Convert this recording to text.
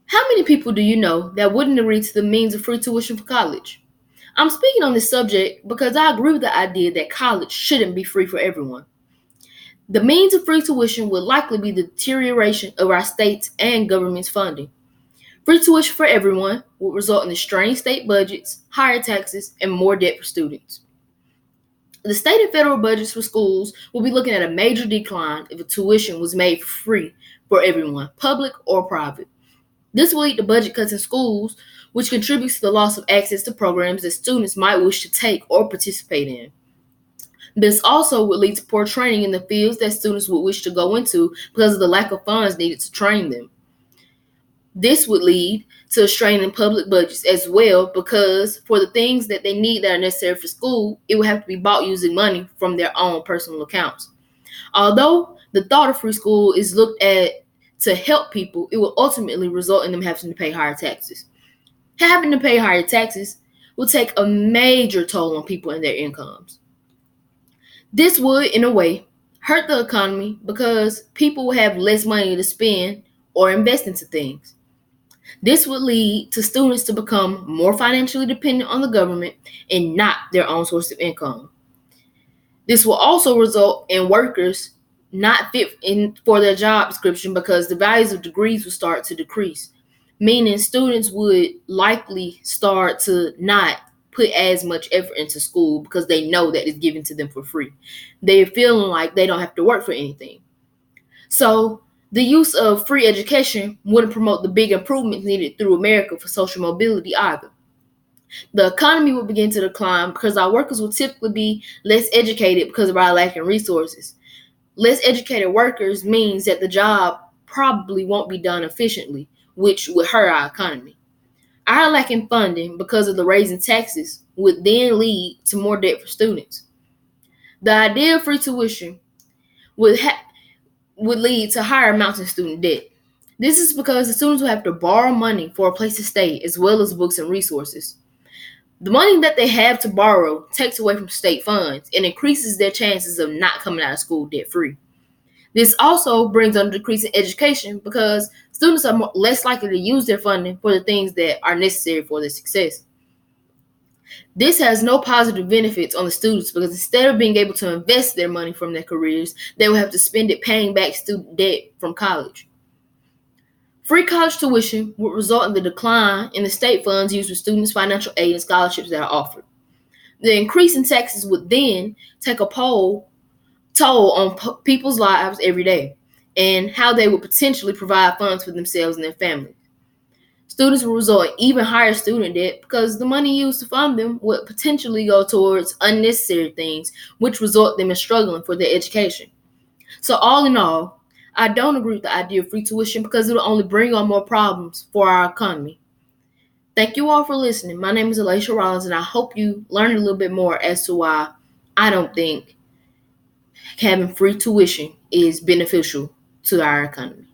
How many people do you know that wouldn't agree to the means of free tuition for college? I'm speaking on this subject because I agree with the idea that college shouldn't be free for everyone. The means of free tuition would likely be the deterioration of our state's and government's funding. Free tuition for everyone would result in strained state budgets, higher taxes, and more debt for students. The state and federal budgets for schools will be looking at a major decline if a tuition was made free for everyone, public or private. This will lead to budget cuts in schools, which contributes to the loss of access to programs that students might wish to take or participate in. This also would lead to poor training in the fields that students would wish to go into because of the lack of funds needed to train them. This would lead to a strain in public budgets as well because for the things that they need that are necessary for school, it would have to be bought using money from their own personal accounts. Although the thought of free school is looked at to help people, it will ultimately result in them having to pay higher taxes. Having to pay higher taxes will take a major toll on people and their incomes. This would, in a way, hurt the economy because people will have less money to spend or invest into things. This would lead to students to become more financially dependent on the government and not their own source of income. This will also result in workers not fit for their job description because the values of degrees will start to decrease, meaning students would likely start to not put as much effort into school because they know that it's given to them for free. They're feeling like they don't have to work for anything. So the use of free education wouldn't promote the big improvements needed through America for social mobility either. The economy will begin to decline because our workers will typically be less educated because of our lack in resources. Less educated workers means that the job probably won't be done efficiently, which would hurt our economy. Our lack in funding because of the raising taxes would then lead to more debt for students. The idea of free tuition would lead to higher amounts of student debt. This is because the students will have to borrow money for a place to stay as well as books and resources. The money that they have to borrow takes away from state funds and increases their chances of not coming out of school debt-free. This also brings on a decrease in education because students are less likely to use their funding for the things that are necessary for their success. This has no positive benefits on the students because instead of being able to invest their money from their careers, they will have to spend it paying back student debt from college. Free college tuition would result in the decline in the state funds used for students' financial aid and scholarships that are offered. The increase in taxes would then take a toll on people's lives every day and how they would potentially provide funds for themselves and their families. Students will result in even higher student debt because the money used to fund them would potentially go towards unnecessary things, which result them in struggling for their education. So all in all, I don't agree with the idea of free tuition because it will only bring on more problems for our economy. Thank you all for listening. My name is Alicia Rollins, and I hope you learned a little bit more as to why I don't think having free tuition is beneficial to our economy.